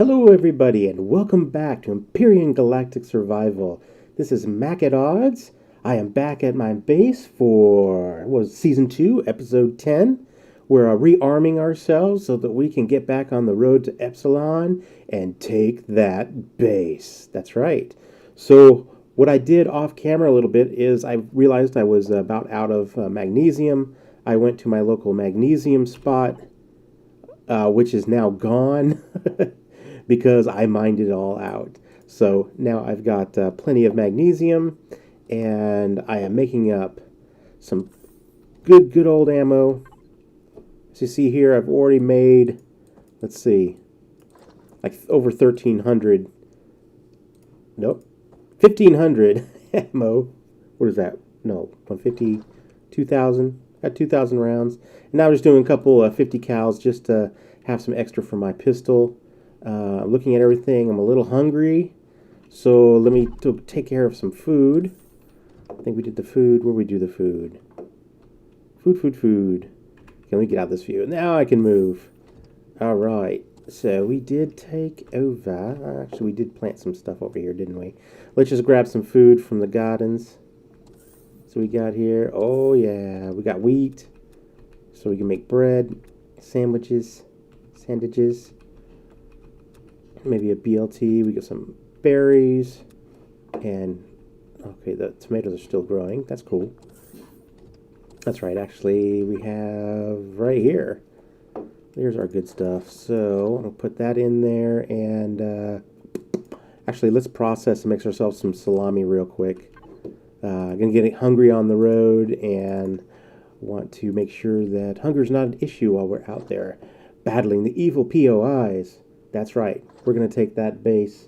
Hello everybody and welcome back to Empyrean Galactic Survival. This is Mac at Odds. I am back at my base for Season 2, Episode 10. We're rearming ourselves so that we can get back on the road to Epsilon and take that base. That's right. So what I did off camera a little bit is I realized I was about out of magnesium. I went to my local magnesium spot, which is now gone. Because I mined it all out. So now I've got plenty of magnesium, and I am making up some good old ammo. As you see here, I've already made, let's see, like over 1,300. Nope, 1,500 ammo. What is that? No, 150, 2,000. Got 2,000 rounds. And now I'm just doing a couple 50 cals just to have some extra for my pistol. Looking at everything, I'm a little hungry, so let me take care of some food. I think we did the food. Where we do the food? Food. Can we get out of this view? Now I can move. All right. So we did take over. Actually, we did plant some stuff over here, didn't we? Let's just grab some food from the gardens. So we got here. Oh yeah, we got wheat, so we can make bread, sandwiches. Maybe a BLT. We got some berries, and okay, the tomatoes are still growing. That's cool. That's right. Actually, we have right here. There's our good stuff. So I'll put that in there, and actually, let's process and make ourselves some salami real quick. Gonna get hungry on the road, and want to make sure that hunger is not an issue while we're out there battling the evil POIs. That's right. We're going to take that base,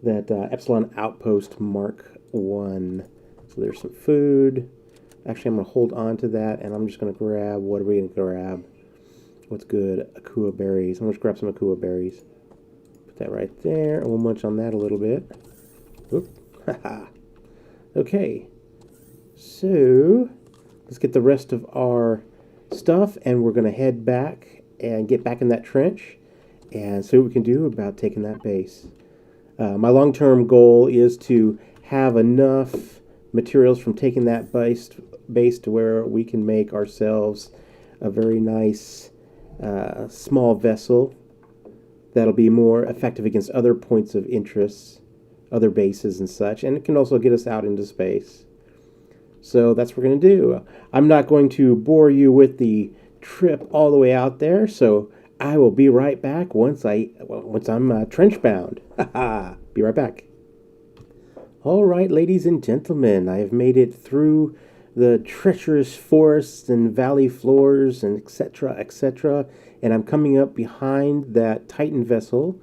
that Epsilon Outpost Mk1. So there's some food. Actually, I'm going to hold on to that, and I'm just going to grab, what are we going to grab? What's good? Akua berries. I'm going to grab some Akua berries. Put that right there, and we'll munch on that a little bit. Oop. Haha. Okay. So, let's get the rest of our stuff, and we're going to head back and get back in that trench and see what we can do about taking that base. My long-term goal is to have enough materials from taking that base to where we can make ourselves a very nice small vessel that'll be more effective against other points of interest, other bases and such, and it can also get us out into space. So that's what we're going to do. I'm not going to bore you with the trip all the way out there, so I will be right back once I'm trench bound. Be right back. All right, ladies and gentlemen, I have made it through the treacherous forests and valley floors and etc., and I'm coming up behind that Titan vessel,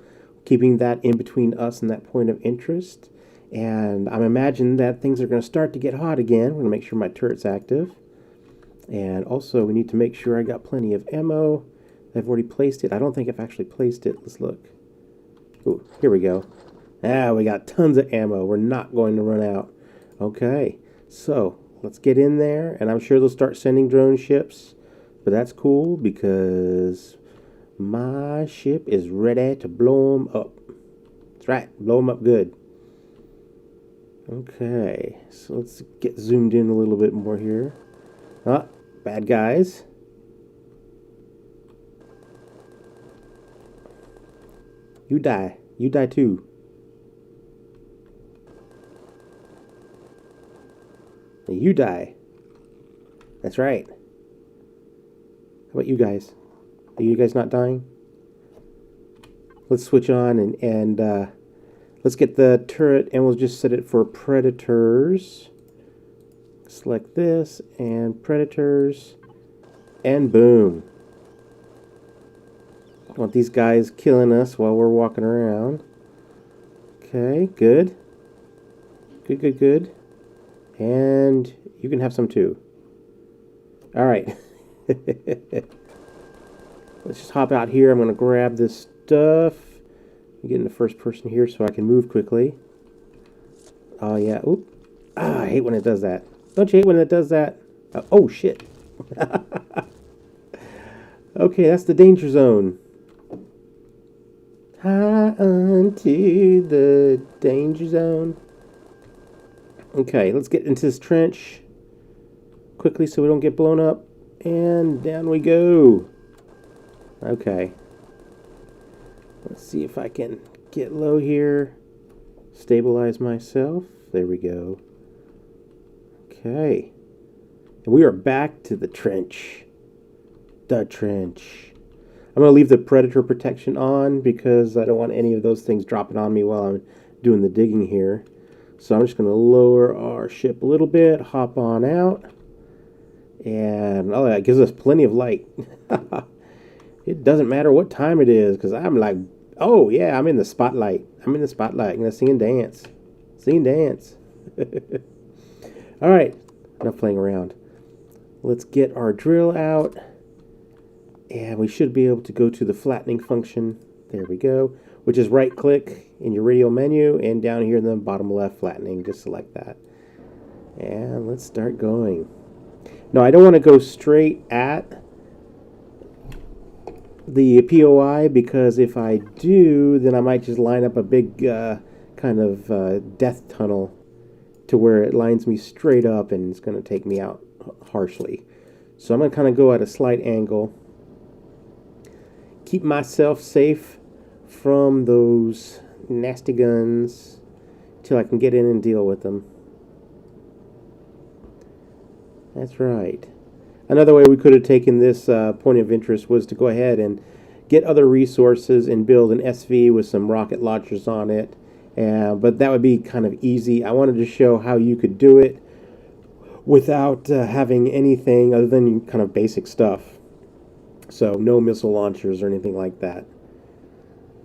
keeping that in between us and that point of interest. And I'm imagining that things are going to start to get hot again. We're going to make sure my turret's active. And also, we need to make sure I got plenty of ammo. I've already placed it. I don't think I've actually placed it. Let's look. Ooh, here we go. We got tons of ammo. We're not going to run out. Okay, so let's get in there, and I'm sure they'll start sending drone ships, but that's cool because my ship is ready to blow them up. That's right, blow them up good. Okay, so let's get zoomed in a little bit more here. Bad guys. You die. You die too. You die. That's right. How about you guys? Are you guys not dying? Let's switch on and let's get the turret, and we'll just set it for predators. Select this and predators, and boom. I want these guys killing us while we're walking around. Okay, good. Good. And you can have some too. All right. Let's just hop out here. I'm going to grab this stuff. Get in the first person here so I can move quickly. Oh, yeah. Oop. I hate when it does that. Don't you hate when it does that? Oh, shit. Okay, that's the danger zone. High unto the danger zone. Okay, let's get into this trench quickly so we don't get blown up. And down we go. Okay. Let's see if I can get low here. Stabilize myself. There we go. Okay. And we are back to the trench. The trench. I'm going to leave the predator protection on because I don't want any of those things dropping on me while I'm doing the digging here. So I'm just going to lower our ship a little bit, hop on out. And oh, that gives us plenty of light. It doesn't matter what time it is because I'm like, oh yeah, I'm in the spotlight. I'm in the spotlight. I'm going to sing and dance. Sing and dance. All right, enough playing around. Let's get our drill out. And we should be able to go to the flattening function. There we go. Which is right click in your radial menu and down here in the bottom left flattening. Just select that. And let's start going. No, I don't want to go straight at the POI because if I do, then I might just line up a big kind of death tunnel to where it lines me straight up and it's going to take me out harshly. So I'm going to kind of go at a slight angle. Keep myself safe from those nasty guns till I can get in and deal with them. That's right. Another way we could have taken this point of interest was to go ahead and get other resources and build an SV with some rocket launchers on it. But that would be kind of easy. I wanted to show how you could do it without having anything other than kind of basic stuff. So no missile launchers or anything like that.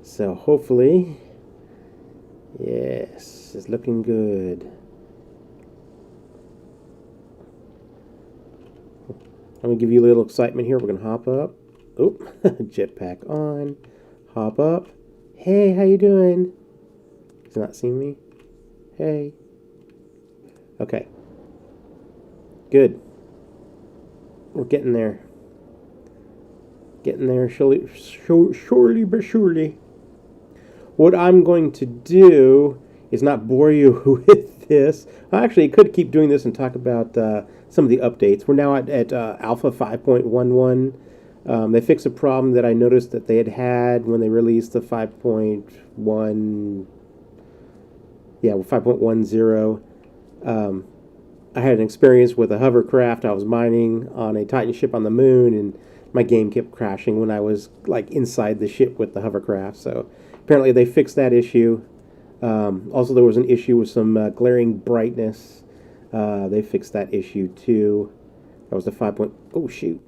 So hopefully, yes, it's looking good. I'm going to give you a little excitement here. We're going to hop up. Oh, jetpack on. Hop up. Hey, how you doing? He's not seeing me. Hey. Okay. Good. We're getting there. Getting there surely but surely. What I'm going to do is not bore you with this. I actually could keep doing this and talk about some of the updates. We're now at Alpha 5.11. They fixed a problem that I noticed that they had when they released the 5.1. Yeah, 5.10. I had an experience with a hovercraft. I was mining on a Titan ship on the moon, and my game kept crashing when I was like inside the ship with the hovercraft. So apparently they fixed that issue. Also, there was an issue with some glaring brightness. They fixed that issue too. That was the 5. Oh shoot!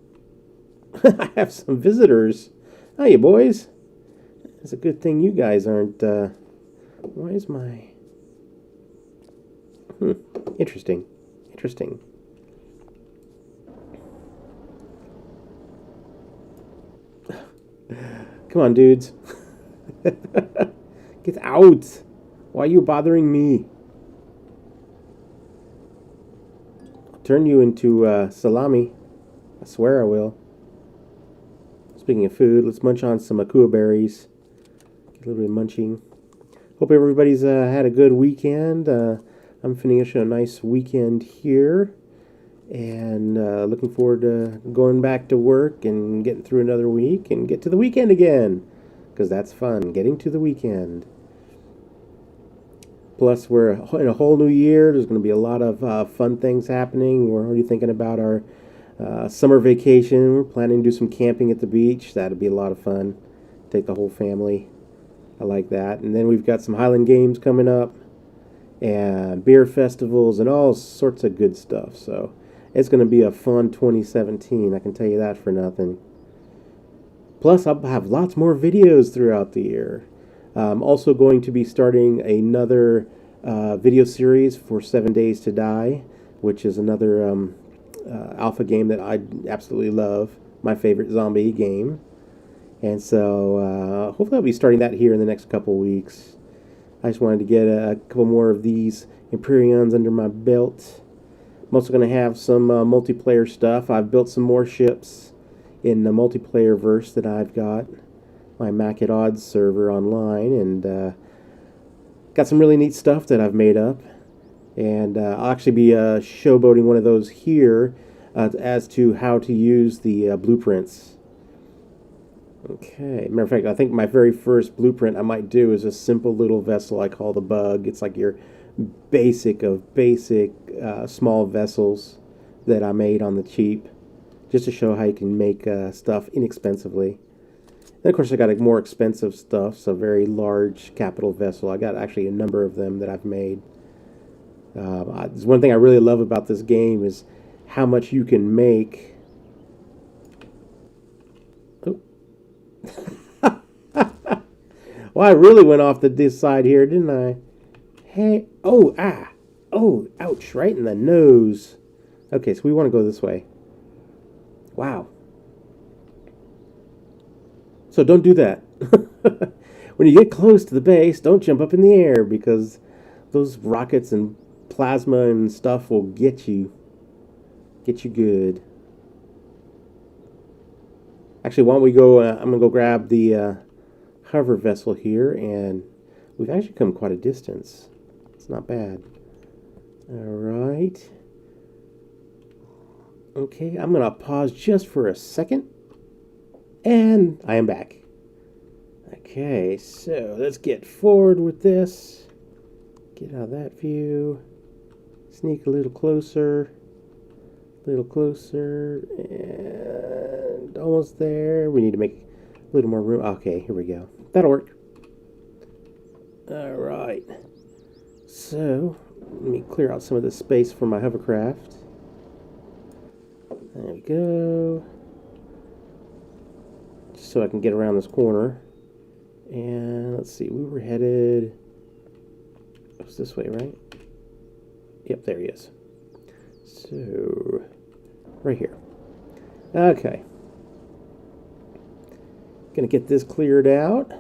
I have some visitors. Hiya, boys. It's a good thing you guys aren't. Why is my? Interesting. Interesting. Come on, dudes. Get out. Why are you bothering me? I'll turn you into salami. I swear I will. Speaking of food, let's munch on some Akua berries. Get a little bit of munching. Hope everybody's had a good weekend. I'm finishing a nice weekend here. And looking forward to going back to work and getting through another week and get to the weekend again. Because that's fun, getting to the weekend. Plus, we're in a whole new year. There's going to be a lot of fun things happening. We're already thinking about our summer vacation. We're planning to do some camping at the beach. That'll be a lot of fun. Take the whole family. I like that. And then we've got some Highland Games coming up. And beer festivals and all sorts of good stuff. So it's going to be a fun 2017. I can tell you that for nothing. Plus, I'll have lots more videos throughout the year. I'm also going to be starting another video series for 7 Days to Die, which is another alpha game that I absolutely love. My favorite zombie game. And so hopefully I'll be starting that here in the next couple weeks. I just wanted to get a couple more of these Empyreans under my belt. I'm also going to have some multiplayer stuff. I've built some more ships in the multiplayer verse that I've got. my MacLeod server online, and got some really neat stuff that I've made up. And I'll actually be showboating one of those here as to how to use the blueprints. Okay, matter of fact, I think my very first blueprint I might do is a simple little vessel I call the Bug. It's like your basic of basic small vessels that I made on the cheap, just to show how you can make stuff inexpensively. And of course, I got more expensive stuff, so very large capital vessel. I got actually a number of them that I've made. There's one thing I really love about this game is how much you can make. Oh. Well, I really went off this side here, didn't I? Hey, oh, ouch, right in the nose. Okay, so we want to go this way. Wow. So don't do that. When you get close to the base, don't jump up in the air, because those rockets and plasma and stuff will get you good. Actually, why don't we go, I'm going to go grab the hover vessel here, and we've actually come quite a distance. It's not bad. Alright. Okay, I'm going to pause just for a second, and I am back. Okay, so let's get forward with this. Get out of that view. Sneak a little closer. And almost there. We need to make a little more room. Okay, here we go. That'll work. Alright. So, let me clear out some of the space for my hovercraft. There we go. Just so I can get around this corner. And let's see, we were headed... It was this way, right? Yep, there he is. So, right here. Okay. Gonna get this cleared out.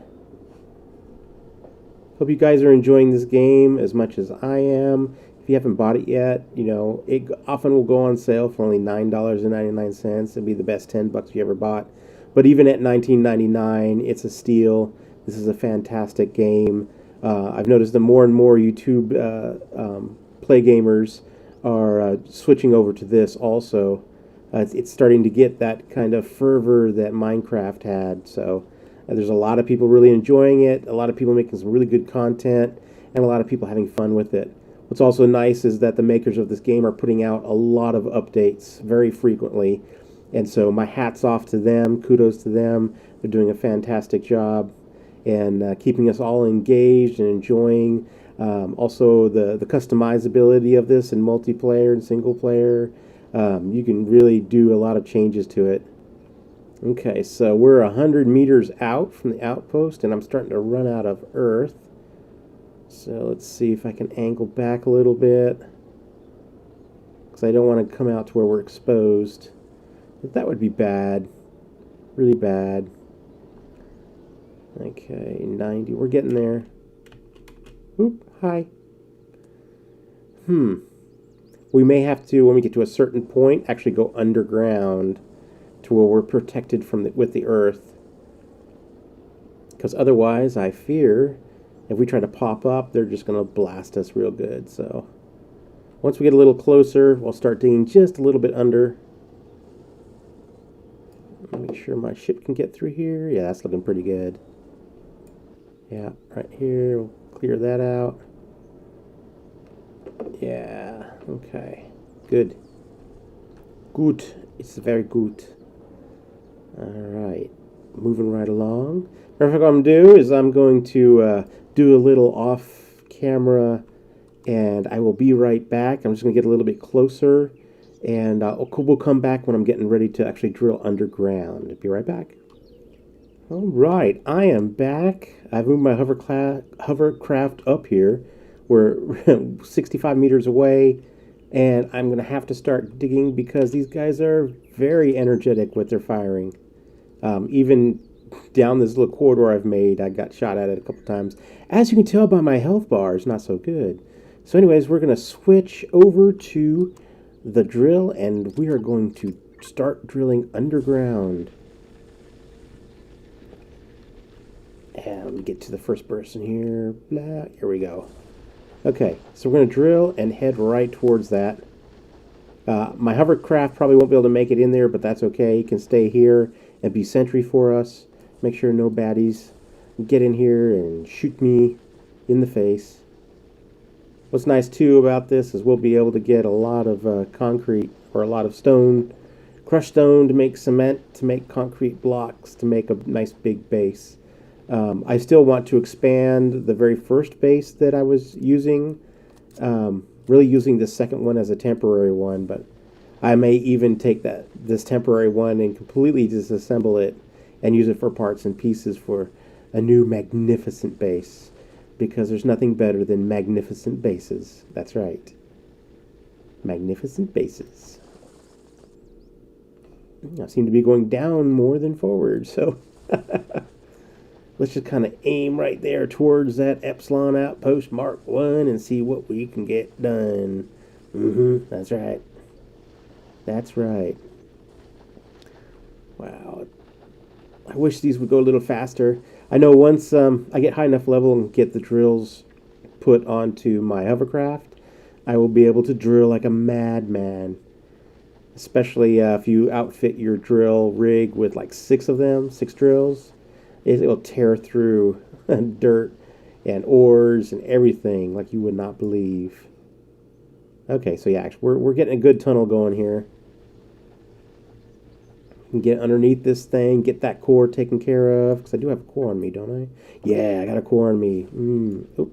Hope you guys are enjoying this game as much as I am. If you haven't bought it yet, you know, it often will go on sale for only $9.99. It'll be the best $10 you ever bought. But even at $19.99, it's a steal. This is a fantastic game. I've noticed that more and more YouTube play gamers are switching over to this also. It's starting to get that kind of fervor that Minecraft had. So there's a lot of people really enjoying it, a lot of people making some really good content, and a lot of people having fun with it. What's also nice is that the makers of this game are putting out a lot of updates very frequently. And so my hat's off to them, kudos to them. They're doing a fantastic job and keeping us all engaged and enjoying. Also, the customizability of this in multiplayer and single player. You can really do a lot of changes to it. Okay, so we're 100 meters out from the outpost, and I'm starting to run out of Earth. So let's see if I can angle back a little bit, because I don't want to come out to where we're exposed. But that would be bad. Really bad. Okay, 90. We're getting there. Oop, hi. We may have to, when we get to a certain point, actually go underground to where we're protected from with the Earth. Because otherwise, I fear, if we try to pop up, they're just going to blast us real good. So, once we get a little closer, we'll start digging just a little bit under. Make sure my ship can get through here. Yeah, that's looking pretty good. Yeah, right here. We'll clear that out. Yeah, okay. Good. Good. It's very good. Alright. Moving right along. Perfect. What I'm going to do is I'm going to do a little off camera, and I will be right back. I'm just going to get a little bit closer, and we'll come back when I'm getting ready to actually drill underground. Be right back. Alright, I am back. I've moved my hovercraft up here. We're 65 meters away, and I'm going to have to start digging because these guys are very energetic with their firing. Even down this little corridor I've made, I got shot at it a couple times. As you can tell by my health bar, it's not so good. So anyways, we're going to switch over to the drill, and we are going to start drilling underground. And let me get to the first person here. Blah, here we go. Okay, so we're going to drill and head right towards that. My hovercraft probably won't be able to make it in there, but that's okay. He can stay here and be sentry for us. Make sure no baddies get in here and shoot me in the face. What's nice too about this is we'll be able to get a lot of concrete or a lot of stone, crushed stone to make cement, to make concrete blocks, to make a nice big base. I still want to expand the very first base that I was using, really using the second one as a temporary one, but I may even take this temporary one and completely disassemble it and use it for parts and pieces for a new magnificent base, because there's nothing better than magnificent bases. That's right. Magnificent bases. I seem to be going down more than forward, so let's just kind of aim right there towards that Epsilon Outpost Mk1 and see what we can get done. That's right. That's right. Wow. I wish these would go a little faster. I know once I get high enough level and get the drills put onto my hovercraft, I will be able to drill like a madman. Especially if you outfit your drill rig with like 6 of them, 6 drills. It'll tear through dirt and ores and everything like you would not believe. Okay, so yeah, we're getting a good tunnel going here. Get underneath this thing, get that core taken care of, because I do have a core on me, don't I? Yeah, I got a core on me. Oh,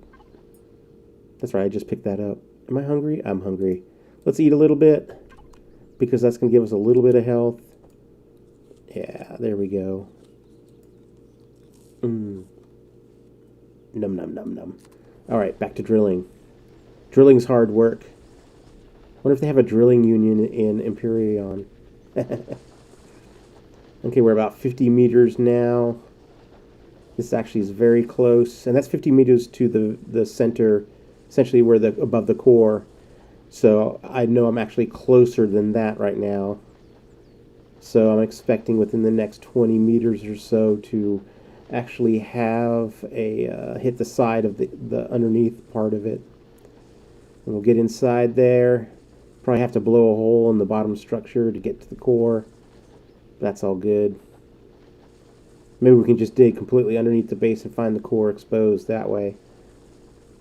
that's right, I just picked that up. Am I hungry? I'm hungry. Let's eat a little bit, because that's going to give us a little bit of health. Yeah, there we go. Num num num num. All right, back to drilling. Drilling's hard work. Wonder if they have a drilling union in Empyrean. Okay, we're about 50 meters now. This actually is very close, and that's 50 meters to the center, essentially where above the core. So I know I'm actually closer than that right now. So I'm expecting within the next 20 meters or so to actually have a hit the side of the underneath part of it. And we'll get inside there. Probably have to blow a hole in the bottom structure to get to the core. That's all good. Maybe we can just dig completely underneath the base and find the core exposed that way.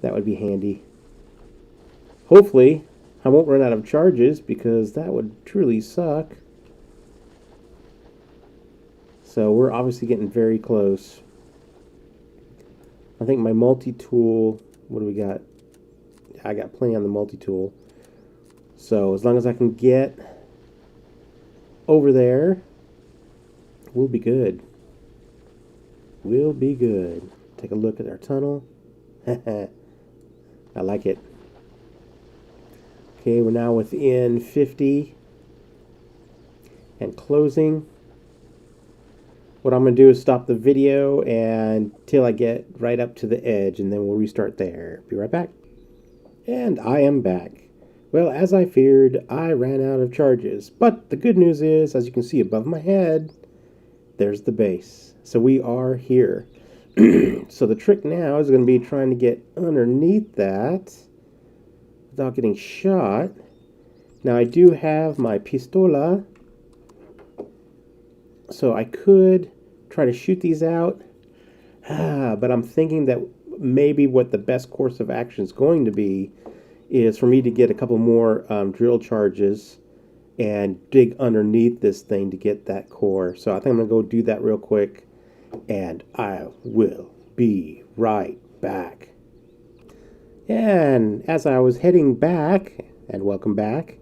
That would be handy. Hopefully, I won't run out of charges, because that would truly suck. So we're obviously getting very close. I think my multi-tool, what do we got? I got plenty on the multi-tool. So as long as I can get over there, we'll be good. We'll be good. Take a look at our tunnel. I like it. Okay, we're now within 50 and closing. What I'm going to do is stop the video until I get right up to the edge, and then we'll restart there. Be right back. And I am back. Well, as I feared, I ran out of charges. But the good news is, as you can see above my head, there's the base. So we are here. So the trick now is going to be trying to get underneath that without getting shot. Now I do have my pistola, so I could try to shoot these out, but I'm thinking that maybe what the best course of action is going to be is for me to get a couple more drill charges and dig underneath this thing to get that core. So I think I'm going to go do that real quick, and I will be right back. And as I was heading back, and welcome back,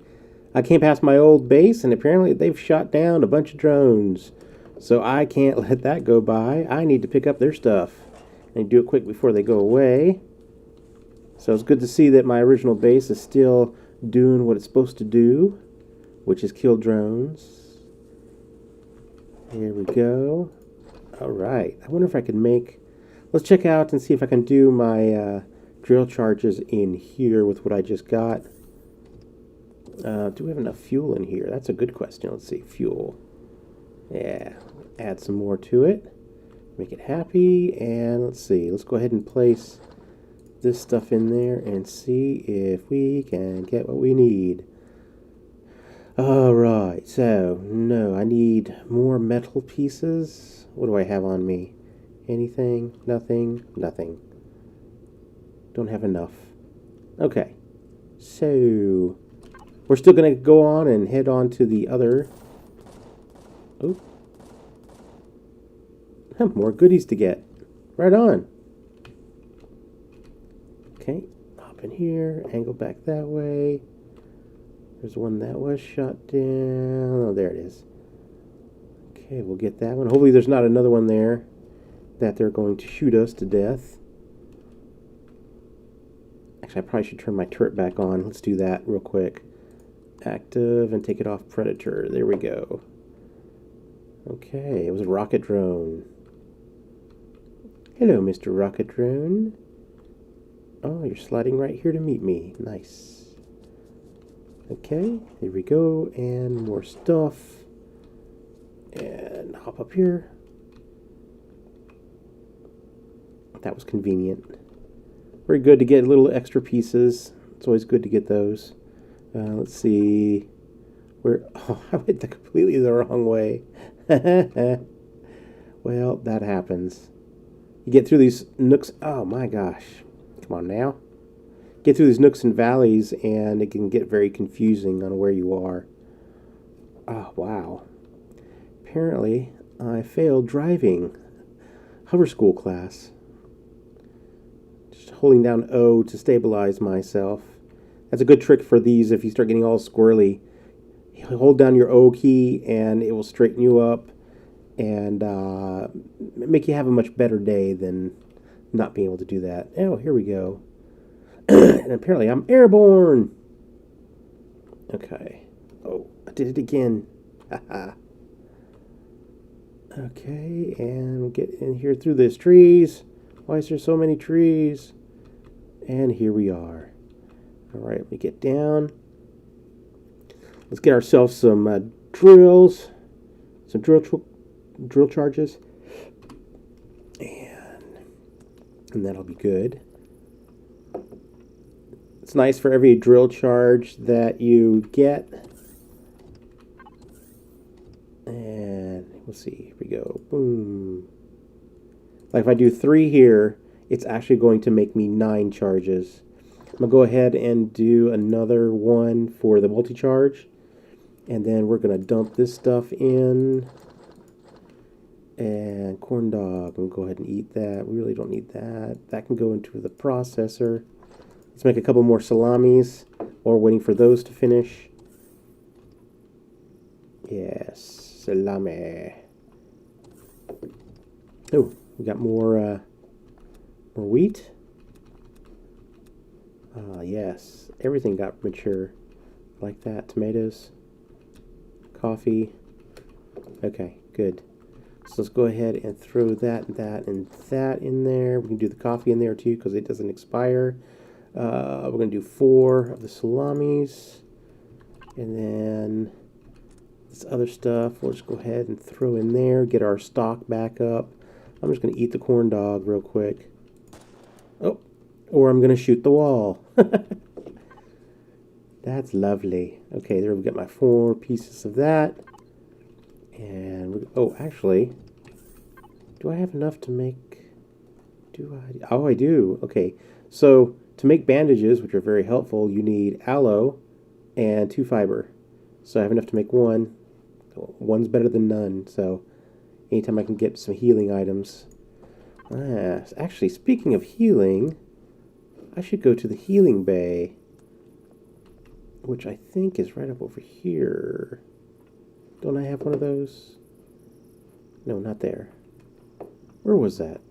I came past my old base, and apparently they've shot down a bunch of drones. So I can't let that go by. I need to pick up their stuff and do it quick before they go away. So it's good to see that my original base is still doing what it's supposed to do, which is kill drones. Here we go. All right. I wonder if I can make... Let's check out and see if I can do my drill charges in here with what I just got. Do we have enough fuel in here? That's a good question. Let's see. Fuel. Yeah. Add some more to it. Make it happy, and let's see. Let's go ahead and place this stuff in there and see if we can get what we need. Alright, so, no, I need more metal pieces. What do I have on me? Anything? Nothing? Nothing. Don't have enough. Okay, so we're still going to go on and head on to the other. Oh, more goodies to get. Right on. Okay, hop in here, angle back that way. There's one that was shot down. Oh, there it is. Okay, we'll get that one. Hopefully there's not another one there that they're going to shoot us to death. Actually, I probably should turn my turret back on. Let's do that real quick. Active and take it off Predator. There we go. Okay, it was a rocket drone. Hello, Mr. Rocket Drone. Oh, you're sliding right here to meet me. Nice. Okay, here we go. And more stuff. And hop up here. That was convenient. Very good to get little extra pieces. It's always good to get those. Let's see. Where? Oh, I went completely the wrong way. Well, that happens. You get through these nooks. Oh my gosh. Come on now. Get through these nooks and valleys, and it can get very confusing on where you are. Oh, wow. Apparently, I failed driving. Hover school class. Just holding down O to stabilize myself. That's a good trick for these if you start getting all squirrely. Hold down your O key, and it will straighten you up and make you have a much better day than not being able to do that. Oh, here we go. And apparently I'm airborne. Okay. Oh, I did it again. Haha. Okay, and we'll get in here through these trees. Why is there so many trees? And here we are. All right, let me get down. Let's get ourselves some drills, some drill charges, and that'll be good. It's nice for every drill charge that you get. And we'll see. Here we go. Boom. Like if I do 3 here, it's actually going to make me 9 charges. I'm going to go ahead and do another one for the multi-charge. And then we're going to dump this stuff in. And corn dog. I'm going to go ahead and eat that. We really don't need that. That can go into the processor. Let's make a couple more salamis while we're waiting for those to finish. Yes, salami. Oh, we got more wheat. Yes, everything got mature like that. Tomatoes, coffee. Okay, good. So let's go ahead and throw that and that and that in there. We can do the coffee in there too because it doesn't expire. We're going to do 4 of the salamis. And then this other stuff, we'll just go ahead and throw in there. Get our stock back up. I'm just going to eat the corn dog real quick. Oh, or I'm going to shoot the wall. That's lovely. Okay, there we got my 4 pieces of that. And, oh, actually, do I have enough to make, oh, I do. Okay, so to make bandages, which are very helpful, you need aloe and 2 fiber. So I have enough to make 1. One's better than none, so anytime I can get some healing items. Actually, speaking of healing, I should go to the healing bay, which I think is right up over here. Don't I have one of those? No, not there. Where was that?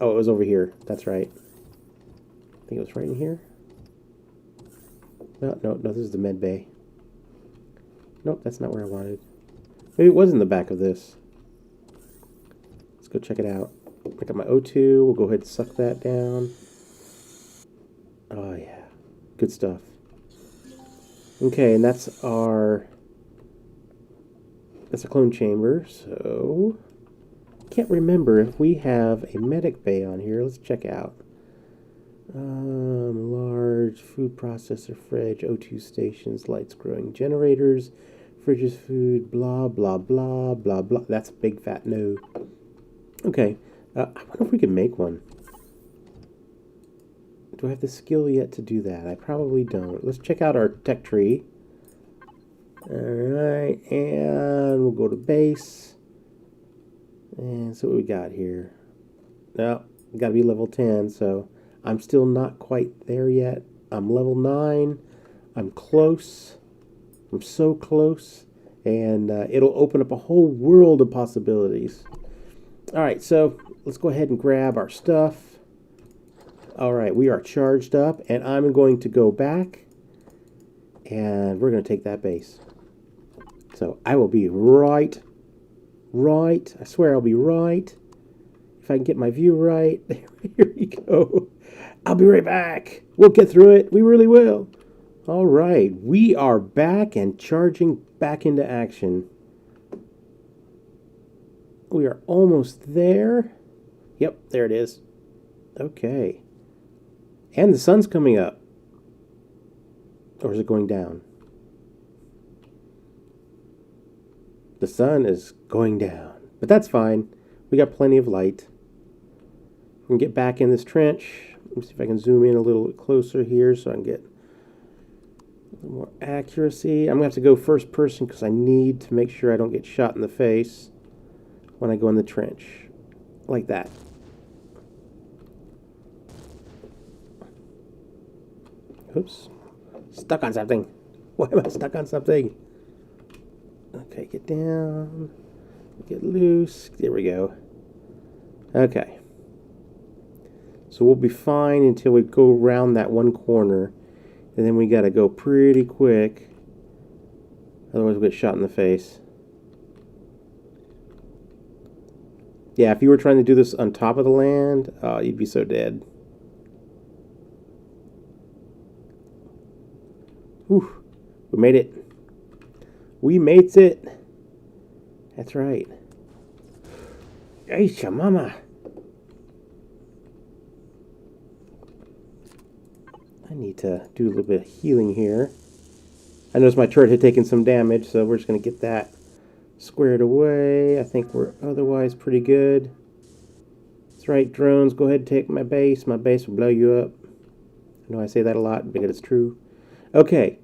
Oh, it was over here. That's right. I think it was right in here. No, this is the med bay. Nope, that's not where I wanted. Maybe it was in the back of this. Let's go check it out. I got my O2. We'll go ahead and suck that down. Oh, yeah. Good stuff. Okay, and that's a clone chamber, so can't remember if we have a medic bay on here. Let's check out. Large food processor, fridge, O2 stations, lights, growing generators, fridges, food, blah, blah, blah, blah, blah. That's a big fat no. Okay, I wonder if we can make one. Do I have the skill yet to do that? I probably don't. Let's check out our tech tree. Alright, and we'll go to base. And so what we got here. No, got to be level 10, so I'm still not quite there yet. I'm level 9. I'm close. I'm so close. And it'll open up a whole world of possibilities. Alright, so let's go ahead and grab our stuff. Alright, we are charged up, and I'm going to go back, and we're going to take that base. So I will be right. I swear I'll be right. If I can get my view right. Here we go. I'll be right back. We'll get through it. We really will. All right. We are back and charging back into action. We are almost there. Yep, there it is. Okay. And the sun's coming up. Or is it going down? The sun is going down. But that's fine. We got plenty of light. We can get back in this trench. Let me see if I can zoom in a little bit closer here so I can get a little more accuracy. I'm going to have to go first person because I need to make sure I don't get shot in the face when I go in the trench. Like that. Oops. Stuck on something. Why am I stuck on something? Okay, get down. Get loose. There we go. Okay. So we'll be fine until we go around that one corner. And then we got to go pretty quick. Otherwise we'll get shot in the face. Yeah, if you were trying to do this on top of the land, you'd be so dead. Whew. We made it. We made it. That's right. Aisha, mama. I need to do a little bit of healing here. I noticed my turret had taken some damage, so we're just going to get that squared away. I think we're otherwise pretty good. That's right, drones. Go ahead and take my base. My base will blow you up. I know I say that a lot because it's true. Okay.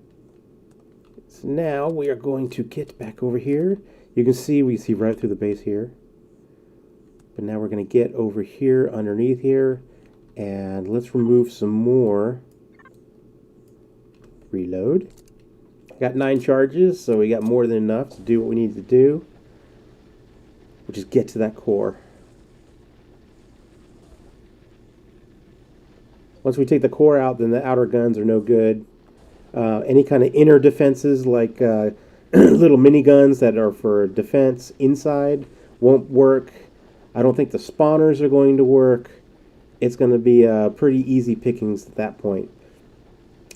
So now we are going to get back over here. You can see, we see right through the base here. But now we're going to get over here, underneath here. And let's remove some more. Reload. Got 9 charges, so we got more than enough to do what we need to do. Which is get to that core. Once we take the core out, then the outer guns are no good. Any kind of inner defenses like little miniguns that are for defense inside won't work. I don't think the spawners are going to work. It's going to be pretty easy pickings at that point.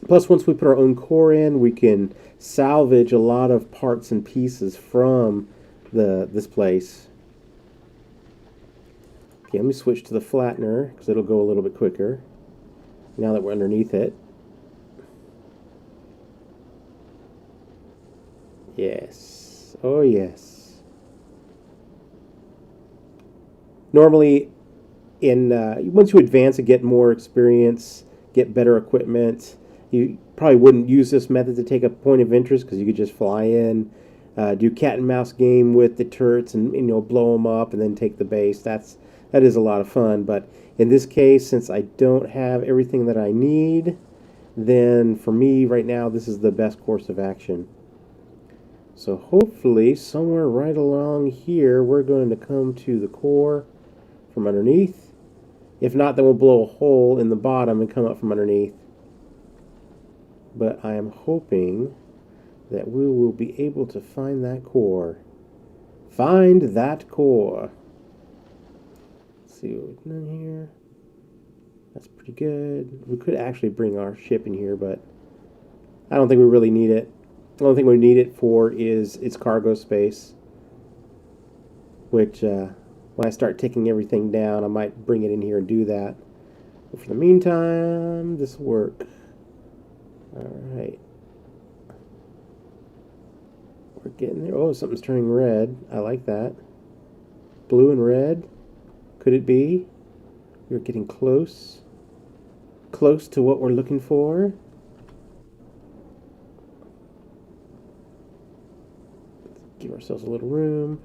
Plus, once we put our own core in, we can salvage a lot of parts and pieces from this place. Okay, let me switch to the flattener because it'll go a little bit quicker now that we're underneath it. Yes. Oh, yes. Normally, once you advance and get more experience, get better equipment, you probably wouldn't use this method to take a point of interest because you could just fly in, do cat and mouse game with the turrets and blow them up and then take the base. That is a lot of fun. But in this case, since I don't have everything that I need, then for me right now, this is the best course of action. So hopefully somewhere right along here we're going to come to the core from underneath. If not, then we'll blow a hole in the bottom and come up from underneath. But I am hoping that we will be able to find that core. Find that core. Let's see what we've done here. That's pretty good. We could actually bring our ship in here, but I don't think we really need it. The only thing we need it for is its cargo space, which when I start taking everything down, I might bring it in here and do that. But for the meantime, this will work. Alright. We're getting there. Oh, something's turning red. I like that. Blue and red. Could it be? We're getting close. Close to what we're looking for. Give ourselves a little room.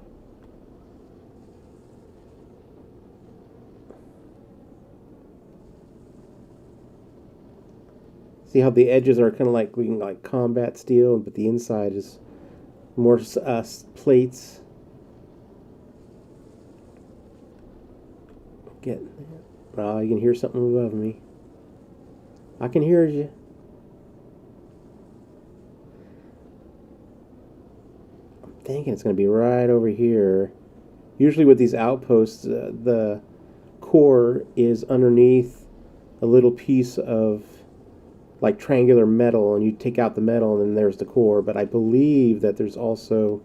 See how the edges are kind of like looking like combat steel, but the inside is more plates. Getting there. Oh, you can hear something above me. I can hear you. I'm thinking it's going to be right over here. Usually with these outposts, the core is underneath a little piece of like triangular metal, and you take out the metal and then there's the core. But I believe that there's also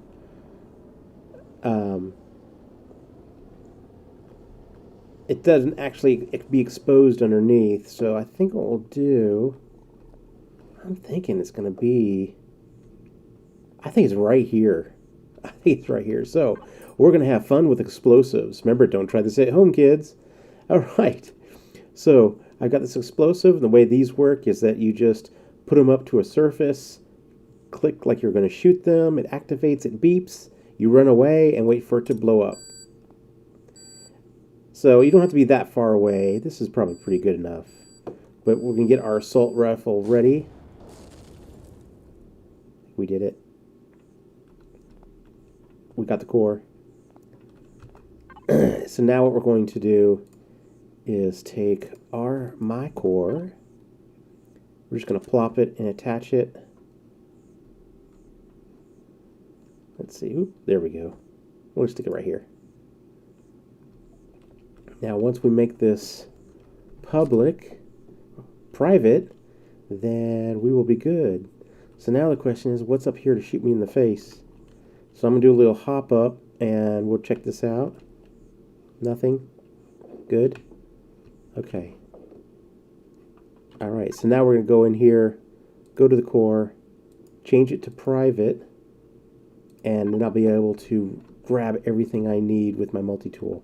it doesn't actually be exposed underneath. So I think what we'll do, I'm thinking it's going to be, I think it's right here. I think it's right here. So we're going to have fun with explosives. Remember, don't try this at home, kids. All right. So I've got this explosive, and the way these work is that you just put them up to a surface, click like you're going to shoot them, it activates, it beeps, you run away and wait for it to blow up. So you don't have to be that far away. This is probably pretty good enough. But we're going to get our assault rifle ready. We did it. We got the core. So now what we're going to do is take my core. We're just going to plop it and attach it. Let's see. Oop, there we go. We'll stick it right here. Now, once we make this private, then we will be good. So now the question is, what's up here to shoot me in the face? So I'm going to do a little hop up, and we'll check this out. Nothing? Good? Okay. Alright, so now we're going to go in here, go to the core, change it to private, and then I'll be able to grab everything I need with my multi-tool.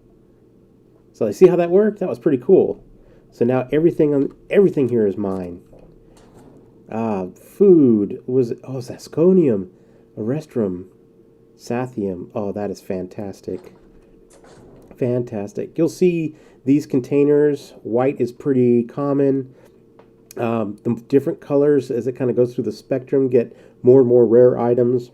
So you see how that worked? That was pretty cool. So now everything here is mine. Food was zasconium, erestrum, sathium. Oh, that is fantastic. Fantastic. You'll see these containers. White is pretty common. The different colors, as it kind of goes through the spectrum, get more and more rare items.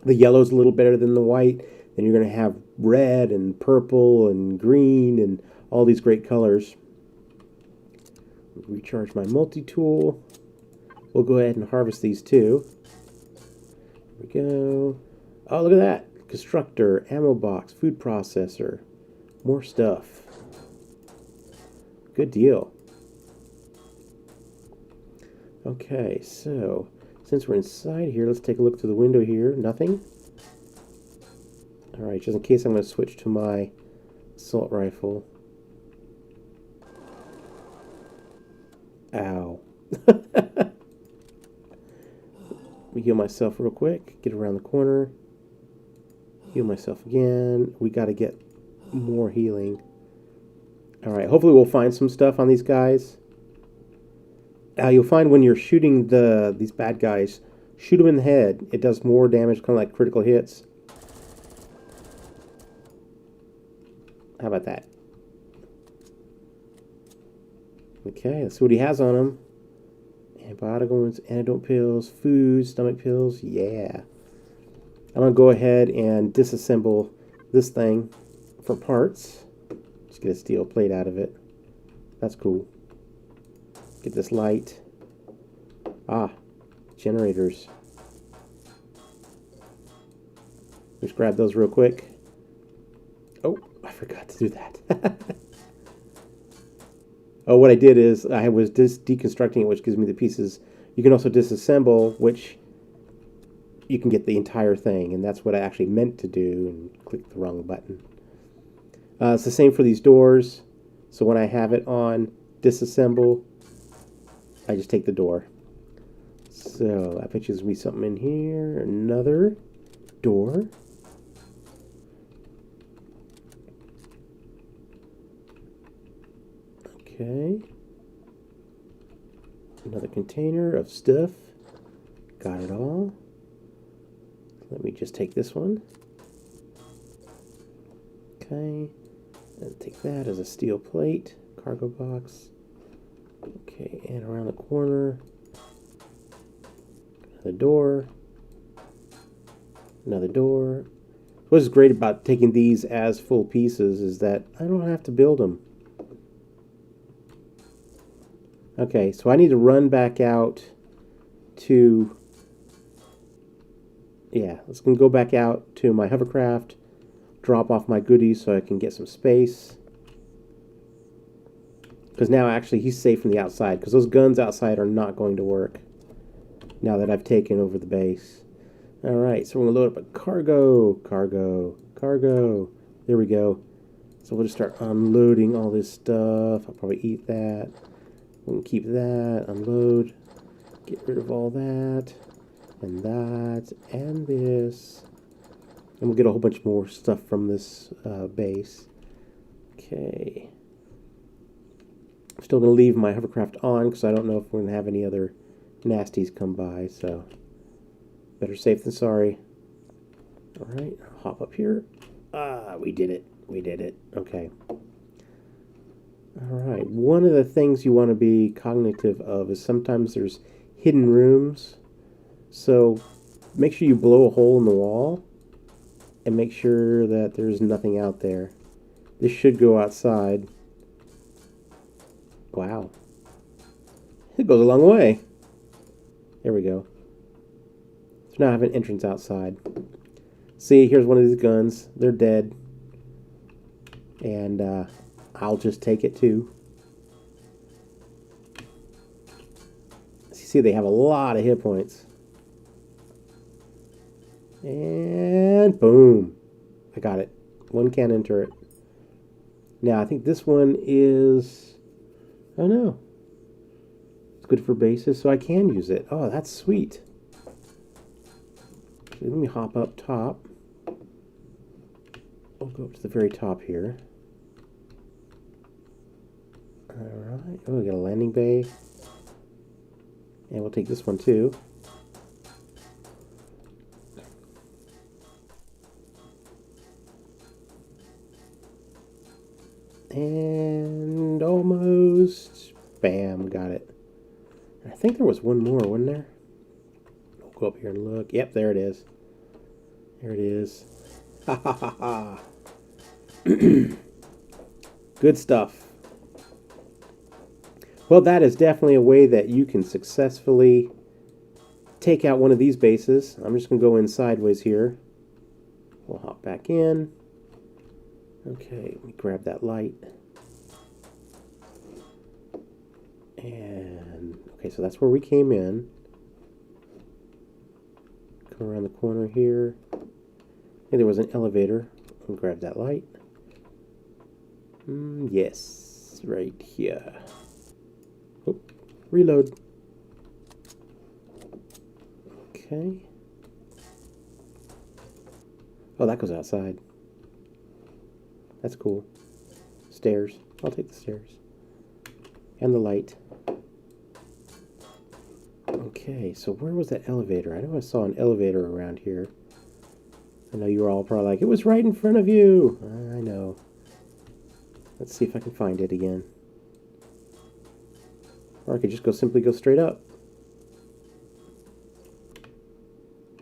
The yellow's a little better than the white. Then you're going to have red and purple and green and all these great colors. Recharge my multi-tool. We'll go ahead and harvest these too. Here we go. Oh, look at that. Constructor, ammo box, food processor. More stuff. Good deal. Okay, so since we're inside here, let's take a look through the window here. Nothing. Alright, just in case, I'm going to switch to my assault rifle. Ow. Let me heal myself real quick. Get around the corner. Heal myself again. We got to get more healing. Alright, hopefully we'll find some stuff on these guys. You'll find when you're shooting these bad guys, shoot them in the head. It does more damage, kind of like critical hits. How about that? Okay, let's see what he has on him. Antibiotics, antidote pills, food, stomach pills. Yeah. I'm going to go ahead and disassemble this thing for parts. Just get a steel plate out of it. That's cool. Get this light. Generators. Just grab those real quick. Oh, I forgot to do that. Oh, what I did is I was deconstructing it, which gives me the pieces. You can also disassemble, which you can get the entire thing, and that's what I actually meant to do, and click the wrong button. It's the same for these doors. So when I have it on disassemble, I just take the door. So I bet you there's going to be something in here. Another door. Okay. Another container of stuff. Got it all. Let me just take this one. Okay. And take that as a steel plate. Cargo box. Okay, and around the corner. Another door. Another door. What's great about taking these as full pieces is that I don't have to build them. Okay, so I need to run back out to... Yeah, let's go back out to my hovercraft, drop off my goodies so I can get some space. Because now actually he's safe from the outside, because those guns outside are not going to work now that I've taken over the base. Alright, so we're going to load up a cargo. There we go. So we'll just start unloading all this stuff. I'll probably eat that. We'll keep that, unload, get rid of all that, and that, and this. And we'll get a whole bunch more stuff from this base. Okay. I'm still going to leave my hovercraft on because I don't know if we're going to have any other nasties come by, so better safe than sorry. Alright, hop up here. Ah, we did it. We did it. Okay. Alright, one of the things you want to be cognitive of is sometimes there's hidden rooms. So make sure you blow a hole in the wall and make sure that there's nothing out there. This should go outside. Wow. It goes a long way. There we go. So now I have an entrance outside. See, here's one of these guns. They're dead. And I'll just take it too. See, they have a lot of hit points. And boom. I got it. One cannon turret. Now, I think this one is... Oh, no. It's good for bases, so I can use it. Oh, that's sweet. Okay, let me hop up top. I'll go up to the very top here. Alright. Oh, we got a landing bay. And we'll take this one too. And almost. Bam, got it. I think there was one more, wasn't there? I'll go up here and look. Yep, there it is. There it is. Ha ha ha ha. Good stuff. Well, that is definitely a way that you can successfully take out one of these bases. I'm just going to go in sideways here. We'll hop back in. Okay, let me grab that light. And, okay, so that's where we came in. Come around the corner here. And there was an elevator. I'll grab that light. Yes, right here. Oh, reload. Okay. Oh, that goes outside. That's cool. Stairs. I'll take the stairs. And the light. Okay, so where was that elevator? I know I saw an elevator around here. I know you were all probably like, it was right in front of you. I know. Let's see if I can find it again. Or I could just simply go straight up.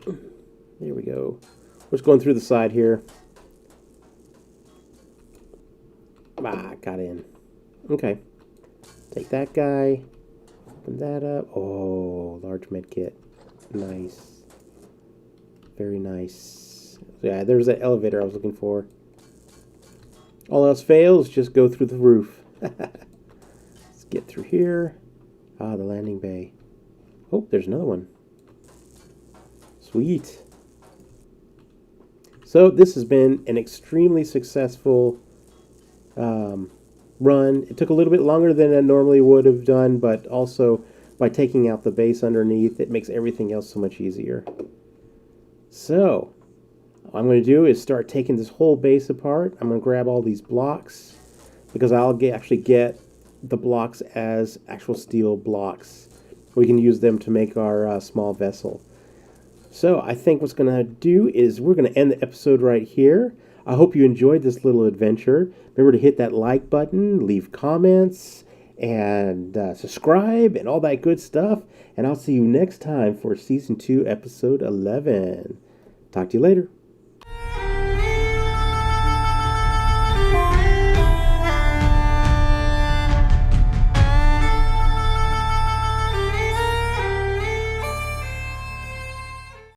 There we go. We're just going through the side here. Ah, got in. Okay. Take that guy. Open that up. Oh, large med kit. Nice. Very nice. Yeah, there's that elevator I was looking for. All else fails, just go through the roof. Let's get through here. Ah, the landing bay. Oh, there's another one. Sweet. So this has been an extremely successful run. It took a little bit longer than I normally would have done, but also by taking out the base underneath, it makes everything else so much easier. So, what I'm going to do is start taking this whole base apart. I'm going to grab all these blocks because actually get the blocks as actual steel blocks. We can use them to make our small vessel. So I think what's going to do is we're going to end the episode right here. I hope you enjoyed this little adventure. Remember to hit that like button, leave comments, and subscribe, and all that good stuff. And I'll see you next time for Season 2, Episode 11. Talk to you later.